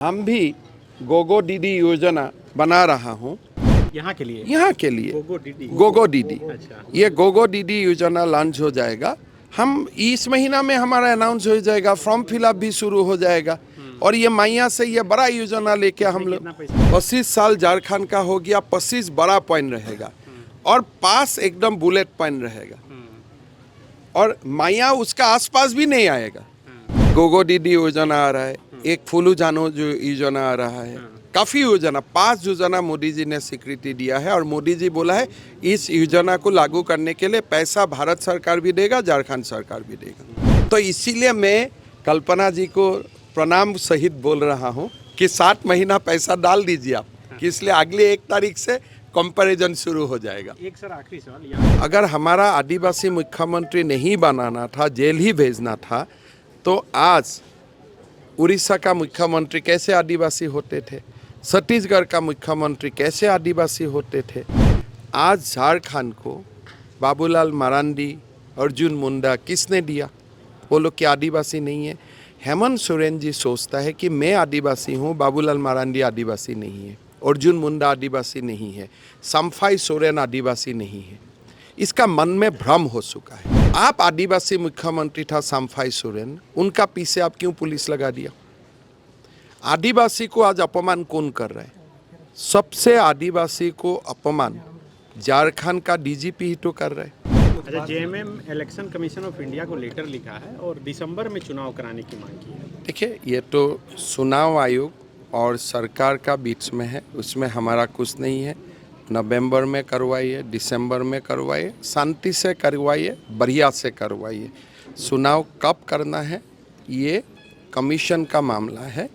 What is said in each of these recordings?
हम भी गोगो दीदी योजना बना रहा हूँ यहाँ के लिए। गोगो दीदी अच्छा। ये गोगो दीदी योजना लॉन्च हो जाएगा। हम इस महीना में हमारा अनाउंस हो जाएगा, फॉर्म फिलअप भी शुरू हो जाएगा। और ये मैया से ये बड़ा योजना लेके हम लोग 25 साल झारखंड का हो गया। 25 बड़ा पॉइंट रहेगा और पास एकदम बुलेट पॉइंट रहेगा और मैया उसका आसपास भी नहीं आएगा। गोगो दीदी योजना आ रहा है, एक फूलू जानो जो योजना आ रहा है, काफ़ी योजना 5 योजना मोदी जी ने स्वीकृति दिया है। और मोदी जी बोला है इस योजना को लागू करने के लिए पैसा भारत सरकार भी देगा, झारखंड सरकार भी देगा। तो इसीलिए मैं कल्पना जी को प्रणाम सहित बोल रहा हूँ कि 7 महीना पैसा डाल दीजिए आप, कि इसलिए अगले 1 तारीख से कंपैरिजन शुरू हो जाएगा। एक सर आखिरी सवाल, अगर हमारा आदिवासी मुख्यमंत्री नहीं बनाना था, जेल ही भेजना था, तो आज उड़ीसा का मुख्यमंत्री कैसे आदिवासी होते थे, छत्तीसगढ़ का मुख्यमंत्री कैसे आदिवासी होते थे। आज झारखंड को बाबूलाल मरांडी, अर्जुन मुंडा किसने दिया? वो लोग क्या आदिवासी नहीं है? हेमंत सोरेन जी सोचता है कि मैं आदिवासी हूँ, बाबूलाल मरांडी आदिवासी नहीं है, अर्जुन मुंडा आदिवासी नहीं है, सम्फाई सोरेन आदिवासी नहीं है। इसका मन में भ्रम हो चुका है। आप आदिवासी मुख्यमंत्री था सम्फाई सोरेन, उनका पीछे आप क्यों पुलिस लगा दिया? आदिवासी को आज अपमान कौन कर रहा है? सबसे आदिवासी को अपमान झारखंड का डीजीपी ही तो कर रहा है। अच्छा, JMM election commission of India को लेटर लिखा है और दिसंबर में चुनाव कराने की मांग की है। देखिए, ये तो चुनाव आयोग और सरकार का बीच में है, उसमें हमारा कुछ नहीं है। नवंबर में करवाइए, दिसंबर में करवाइए, शांति से करवाइए, बढ़िया से करवाइए। चुनाव कब करना है ये कमीशन का मामला है,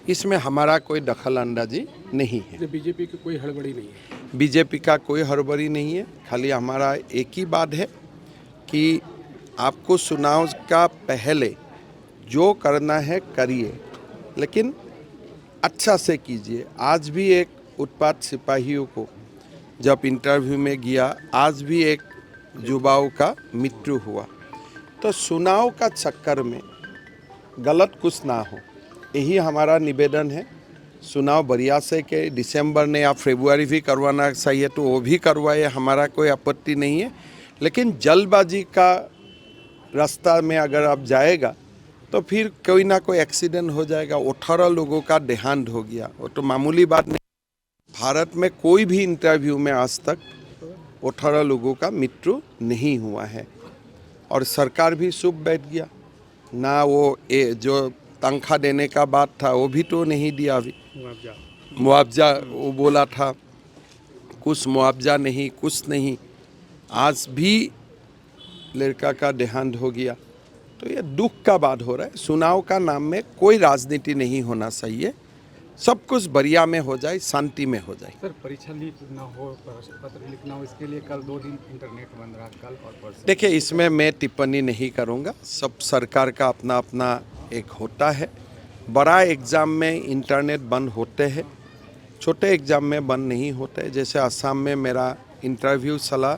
इसमें हमारा कोई दखल अंदाजी नहीं है। बीजेपी की कोई हड़बड़ी नहीं है। बीजेपी का कोई हड़बड़ी नहीं है, खाली हमारा एक ही बात है कि आपको चुनाव का पहले जो करना है करिए, लेकिन अच्छा से कीजिए। आज भी एक उत्पात सिपाहियों को जब इंटरव्यू में गया, आज भी एक युवाओं का मृत्यु हुआ। तो चुनाव का चक्कर में गलत कुछ ना हो, यही हमारा निवेदन है। चुनाव बढ़िया से के दिसंबर ने या फरवरी भी करवाना चाहिए तो वो भी करवाए, हमारा कोई आपत्ति नहीं है। लेकिन जल्दबाजी का रास्ता में अगर आप जाएगा तो फिर कोई ना कोई एक्सीडेंट हो जाएगा। 18 लोगों का देहांत हो गया, वो तो मामूली बात नहीं। भारत में कोई भी इंटरव्यू में आज तक 18 लोगों का मृत्यु नहीं हुआ है और सरकार भी चुप बैठ गया ना। वो जो तनख्वाह देने का बात था वो भी तो नहीं दिया। अभी मुआवजा वो बोला था, कुछ मुआवजा नहीं, कुछ नहीं। आज भी लड़का का देहांत हो गया, तो ये दुख का बात हो रहा है। चुनाव का नाम में कोई राजनीति नहीं होना चाहिए, सब कुछ बढ़िया में हो जाए, शांति में हो जाए। सर, परीक्षा लीक ना हो, पत्र लिखना हो, इसके लिए कल 2 दिन इंटरनेट बंद रहा, कल और परसों। देखिए, इसमें मैं टिप्पणी नहीं करूँगा। सब सरकार का अपना अपना एक होता है। बड़ा एग्ज़ाम में इंटरनेट बंद होते हैं, छोटे एग्ज़ाम में बंद नहीं होते। जैसे असम में मेरा इंटरव्यू चला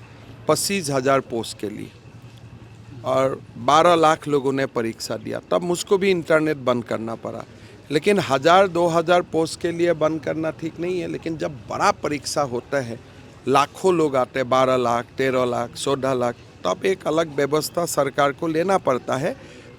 25,000 पोस्ट के लिए और 12 लाख लोगों ने परीक्षा दिया, तब मुझको भी इंटरनेट बंद करना पड़ा। लेकिन 1,000-2,000 पोस्ट के लिए बंद करना ठीक नहीं है। लेकिन जब बड़ा परीक्षा होता है, लाखों लोग आते हैं, 12 लाख, 13 लाख, 14 लाख, तब एक अलग व्यवस्था सरकार को लेना पड़ता है।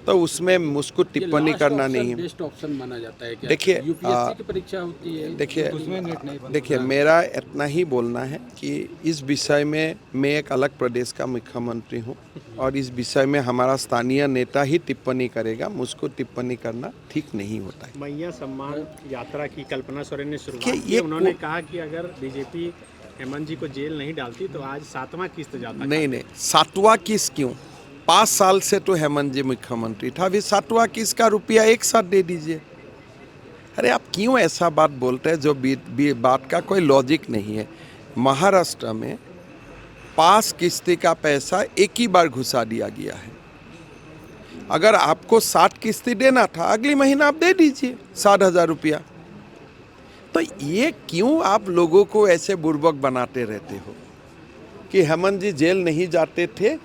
तो उसमें मुझको टिप्पणी करना नहीं है। बेस्ट ऑप्शन माना जाता है क्या? देखिए, यूपीएससी की परीक्षा होती है, देखिए मेरा इतना ही बोलना है कि इस विषय में मैं एक अलग प्रदेश का मुख्यमंत्री हूँ और इस विषय में हमारा स्थानीय नेता ही टिप्पणी करेगा। मुझको टिप्पणी करना ठीक नहीं होता है। मैया सम्मान यात्रा की कल्पना सोरेन ने शुरुआत देखिए, की। उन्होंने कहा कि अगर बीजेपी हेमंत जी को जेल नहीं डालती तो आज 7वां किस्त जाता। नहीं, 7वां किस्त क्यों? 5 साल से तो हेमंत जी मुख्यमंत्री था, अभी 7वां किस्त का रुपया एक साथ दे दीजिए। अरे आप क्यों ऐसा बात बोलते हैं जो बात का कोई लॉजिक नहीं है। महाराष्ट्र में 5 किस्ती का पैसा एक ही बार घुसा दिया गया है। अगर आपको 60 किस्ती देना था, अगली महीना आप दे दीजिए 60,000 रुपया। तो ये क्यों आप लोगों को ऐसे बुर्बक बनाते रहते हो कि हेमंत जी जेल नहीं जाते थे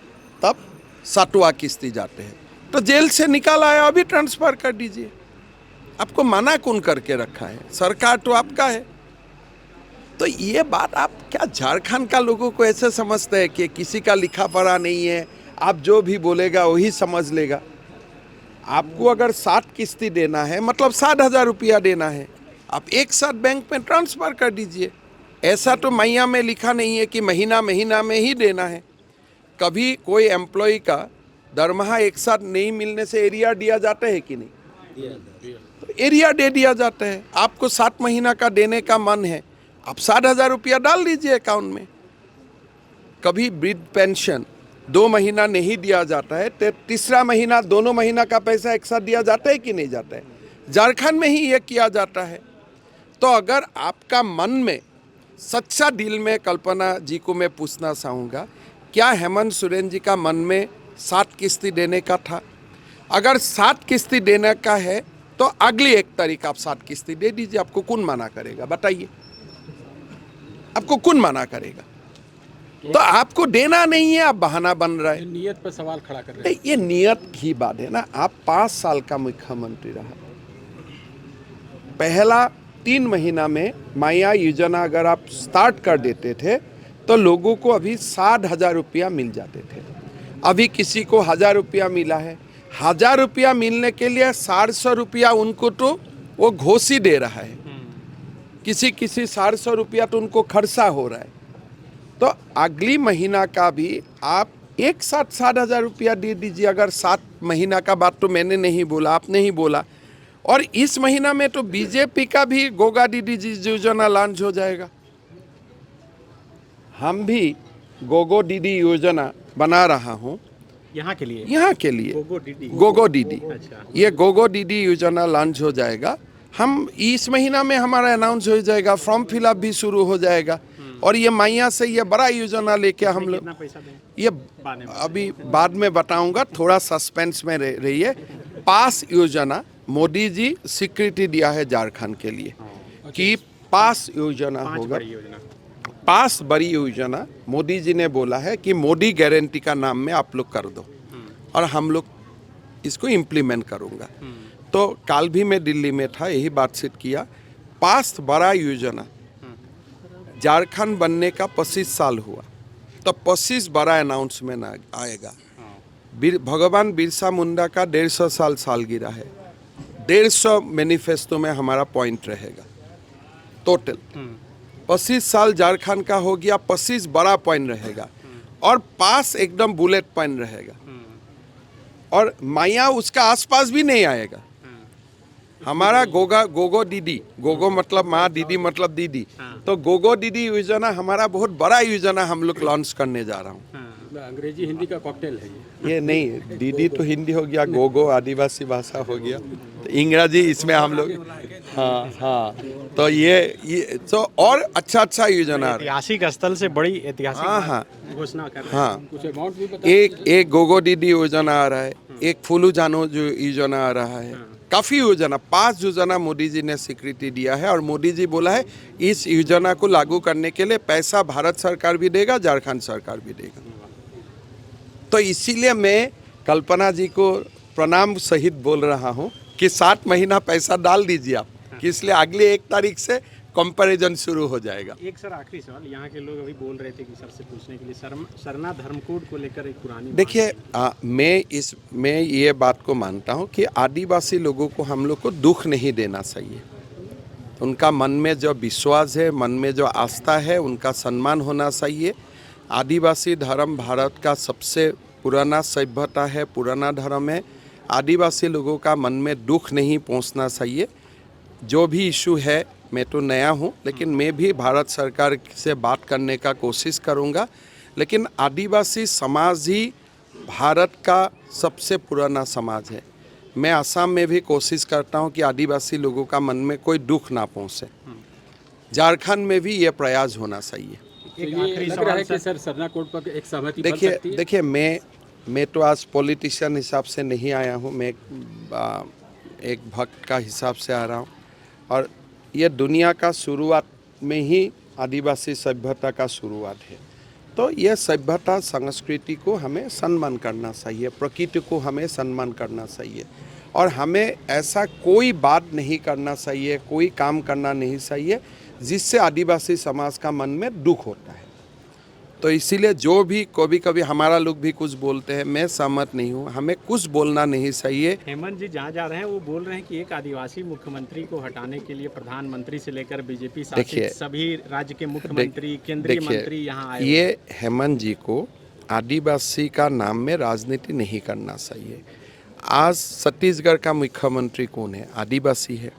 तब 7वां किस्ती जाते हैं, तो जेल से निकाल आया अभी ट्रांसफ़र कर दीजिए। आपको मना कौन करके रखा है? सरकार तो आपका है। तो ये बात आप क्या झारखंड का लोगों को ऐसे समझते हैं कि किसी का लिखा पढ़ा नहीं है, आप जो भी बोलेगा वही समझ लेगा? आपको अगर 60 किस्ती देना है मतलब 60,000 रुपया देना है, आप एक साथ बैंक में ट्रांसफ़र कर दीजिए। ऐसा तो मैया में लिखा नहीं है कि महीना महीना में ही देना है। कभी कोई एम्प्लॉय का दरमाहा एक साथ नहीं मिलने से एरिया दिया जाता है कि नहीं? तो एरिया दे दिया जाता है। आपको 7 महीना का देने का मन है, आप 60,000 रुपया डाल दीजिए अकाउंट में। कभी वृद्ध पेंशन 2 महीना नहीं दिया जाता है, तो तीसरा महीना दोनों महीना का पैसा एक साथ दिया जाता है कि नहीं जाता है? झारखंड में ही ये किया जाता है। तो अगर आपका मन में सच्चा दिल में, कल्पना जी को मैं पूछना चाहूँगा, क्या हेमंत सोरेन जी का मन में 7 किस्ती देने का था? अगर 7 किस्ती देने का है तो अगली 1 तारीख आप 7 किस्ती दे दीजिए। आपको कौन मना करेगा? बताइए, आपको कौन मना करेगा? तो आपको देना नहीं है, आप बहाना बन रहा है। नियत पर सवाल खड़ा कर रहे हैं। ये नियत की बात है ना। आप 5 साल का मुख्यमंत्री रहा, पहला 3 महीना में माया योजना अगर आप स्टार्ट कर देते थे तो लोगों को अभी 60,000 रुपया मिल जाते थे। अभी किसी को 1,000 रुपया मिला है। 1,000 रुपया मिलने के लिए 400 रुपया उनको तो वो घोष ही दे रहा है। किसी 400 रुपया तो उनको खर्चा हो रहा है। तो अगली महीना का भी आप एक साथ 60,000 रुपया दे दीजिए। अगर 7 महीना का बात तो मैंने नहीं बोला, आपने ही बोला। और इस महीना में तो बीजेपी का भी गोगा दीदी योजना लॉन्च हो जाएगा। हम भी गोगो दीदी योजना बना रहा हूँ यहाँ के लिए। गोगो दीदी अच्छा। ये गोगो दीदी योजना लॉन्च हो जाएगा। हम इस महीना में हमारा अनाउंस हो जाएगा, फॉर्म फिलअप भी शुरू हो जाएगा। और ये मैया से ये बड़ा योजना लेके हम लोग, कितना पैसा दें? ये अभी बाद में बताऊंगा, थोड़ा सस्पेंस में रहिए। पास योजना मोदी जी स्वीकृति दिया है झारखंड के लिए कि पास योजना होगा। पास बड़ी योजना मोदी जी ने बोला है कि मोदी गारंटी का नाम में आप लोग कर दो, और हम लोग इसको इम्प्लीमेंट करूँगा। तो कल भी मैं दिल्ली में था, यही बातचीत किया। पास बड़ा योजना झारखंड बनने का 25 साल हुआ, तो 25 बड़ा अनाउंसमेंट आएगा। भगवान बिरसा मुंडा का 150 साल सालगिरह है। 150 मैनिफेस्टो में हमारा पॉइंट रहेगा टोटल। 25 साल झारखंड का हो गया, 25 बड़ा पॉइंट रहेगा, और पास एकदम बुलेट पॉइंट रहेगा। और माया उसका आसपास भी नहीं आएगा। हमारा गोगो दीदी, गोगो मतलब माँ, दीदी मतलब दीदी, तो गोगो दीदी योजना हमारा बहुत बड़ा योजना हम लोग लॉन्च करने जा रहा हूँ। अंग्रेजी हिंदी का कॉकटेल है ये नहीं, दीदी तो हिंदी हो गया, गोगो आदिवासी भाषा हो गया, तो इंग्रजी इसमें हम लोग। हाँ, तो ये तो और अच्छा योजना। ऐतिहासिक स्थल से बड़ी ऐतिहासिक घोषणा कर रहे हैं। कुछ अमाउंट भी बता। एक गोगो दीदी योजना आ रहा है, एक फुलू जानो जो योजना आ रहा है। काफ़ी योजना, 5 योजना मोदी जी ने स्वीकृति दिया है। और मोदी जी बोला है इस योजना को लागू करने के लिए पैसा भारत सरकार भी देगा, झारखंड सरकार भी देगा। तो इसीलिए मैं कल्पना जी को प्रणाम सहित बोल रहा हूँ कि 7 महीना पैसा डाल दीजिए आप, कि इसलिए अगली 1 तारीख से कंपैरिजन शुरू हो जाएगा। एक सर आखिरी सवाल, यहाँ के लोग अभी बोल रहे थे कि सर से पूछने के लिए, सरना धर्म कोड को लेकर एक पुरानी, देखिए मैं ये बात को मानता हूँ कि आदिवासी लोगों को हम लोग को दुख नहीं देना चाहिए। उनका मन में जो विश्वास है, मन में जो आस्था है, उनका सम्मान होना चाहिए। आदिवासी धर्म भारत का सबसे पुराना सभ्यता है, पुराना धर्म है। आदिवासी लोगों का मन में दुख नहीं पहुँचना चाहिए। जो भी इशू है, मैं तो नया हूँ, लेकिन मैं भी भारत सरकार से बात करने का कोशिश करूँगा। लेकिन आदिवासी समाज ही भारत का सबसे पुराना समाज है। मैं असम में भी कोशिश करता हूँ कि आदिवासी लोगों का मन में कोई दुख ना पहुँचे। झारखंड में भी ये प्रयास होना चाहिए। एक आखिरी सवाल कि सर सरना कोड पर एक सहमति बन सकती है? देखिए मैं तो आज पॉलिटिशियन हिसाब से नहीं आया हूँ, मैं एक भक्त का हिसाब से आ रहा हूँ। और ये दुनिया का शुरुआत में ही आदिवासी सभ्यता का शुरुआत है। तो ये सभ्यता संस्कृति को हमें सम्मान करना चाहिए, प्रकृति को हमें सम्मान करना चाहिए। और हमें ऐसा कोई बात नहीं करना चाहिए, कोई काम करना नहीं चाहिए जिससे आदिवासी समाज का मन में दुख होता है। तो इसीलिए जो भी कभी कभी हमारा लोग भी कुछ बोलते हैं, मैं सहमत नहीं हूँ, हमें कुछ बोलना नहीं चाहिए। हेमंत जी जहाँ जा रहे हैं वो बोल रहे हैं कि एक आदिवासी मुख्यमंत्री को हटाने के लिए प्रधानमंत्री से लेकर बीजेपी शासित सभी राज्य के मुख्यमंत्री, केंद्रीय मंत्री यहाँ आए। ये हेमंत जी को आदिवासी का नाम में राजनीति नहीं करना चाहिए। आज छत्तीसगढ़ का मुख्यमंत्री कौन है? आदिवासी है।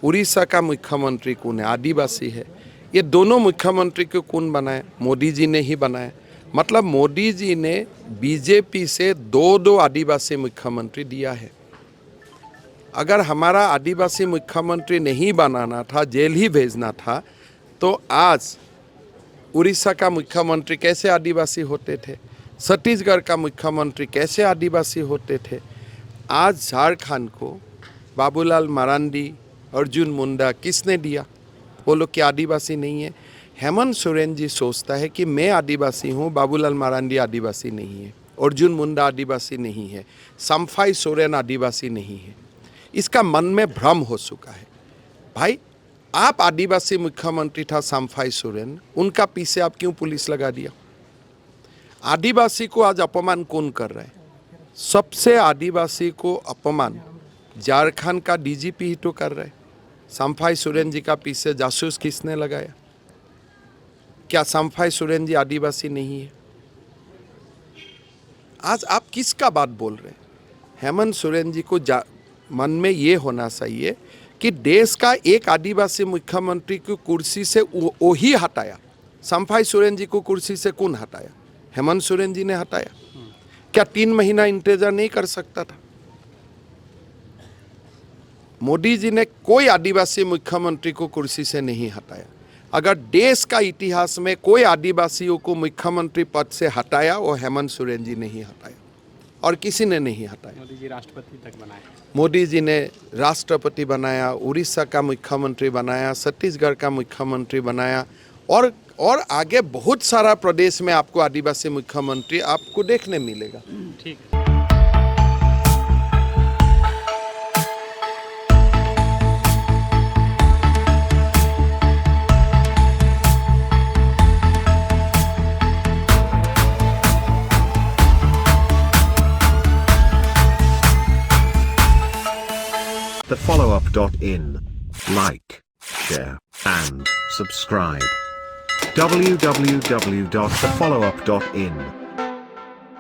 उड़ीसा का मुख्यमंत्री कौन है? आदिवासी है। ये दोनों मुख्यमंत्री को कौन बनाए? मोदी जी ने ही बनाया। मतलब मोदी जी ने बीजेपी से दो आदिवासी मुख्यमंत्री दिया है। अगर हमारा आदिवासी मुख्यमंत्री नहीं बनाना था, जेल ही भेजना था, तो आज उड़ीसा का मुख्यमंत्री कैसे आदिवासी होते थे? छत्तीसगढ़ का मुख्यमंत्री कैसे आदिवासी होते थे? आज झारखंड को बाबूलाल मरांडी, अर्जुन मुंडा किसने दिया? वो लोग क्या आदिवासी नहीं है? हेमंत सोरेन जी सोचता है कि मैं आदिवासी हूँ, बाबूलाल मरांडी आदिवासी नहीं है, अर्जुन मुंडा आदिवासी नहीं है, सम्फाई सोरेन आदिवासी नहीं है। इसका मन में भ्रम हो चुका है। भाई, आप आदिवासी मुख्यमंत्री था सम्फाई सोरेन, उनका पीछे आप क्यों पुलिस लगा दिया? आदिवासी को आज अपमान कौन कर रहा है? सबसे आदिवासी को अपमान झारखंड का डीजीपी ही तो कर रहा है। सम्फाई सोरेन जी का पीछे जासूस किसने लगाया? क्या सम्फाई सोरेन जी आदिवासी नहीं है? आज आप किसका बात बोल रहे हैं? हेमंत सोरेन जी को मन में ये होना चाहिए कि देश का एक आदिवासी मुख्यमंत्री की कुर्सी से वो ही हटाया। सम्फाई सोरेन जी को कुर्सी से कौन हटाया? हेमंत सोरेन जी ने हटाया। क्या 3 महीना इंतजार नहीं कर सकता था? मोदी जी ने कोई आदिवासी मुख्यमंत्री को कुर्सी से नहीं हटाया। अगर देश का इतिहास में कोई आदिवासियों को मुख्यमंत्री पद से हटाया, वो हेमंत सोरेन जी ने ही हटाया और किसी ने नहीं हटाया। मोदी जी राष्ट्रपति तक बनाए। मोदी जी ने राष्ट्रपति बनाया, उड़ीसा का मुख्यमंत्री बनाया, छत्तीसगढ़ का मुख्यमंत्री बनाया और आगे बहुत सारा प्रदेश में आपको आदिवासी मुख्यमंत्री आपको देखने मिलेगा। ठीक है। TheFollowUp.in. Like, share, and subscribe. www.thefollowup.in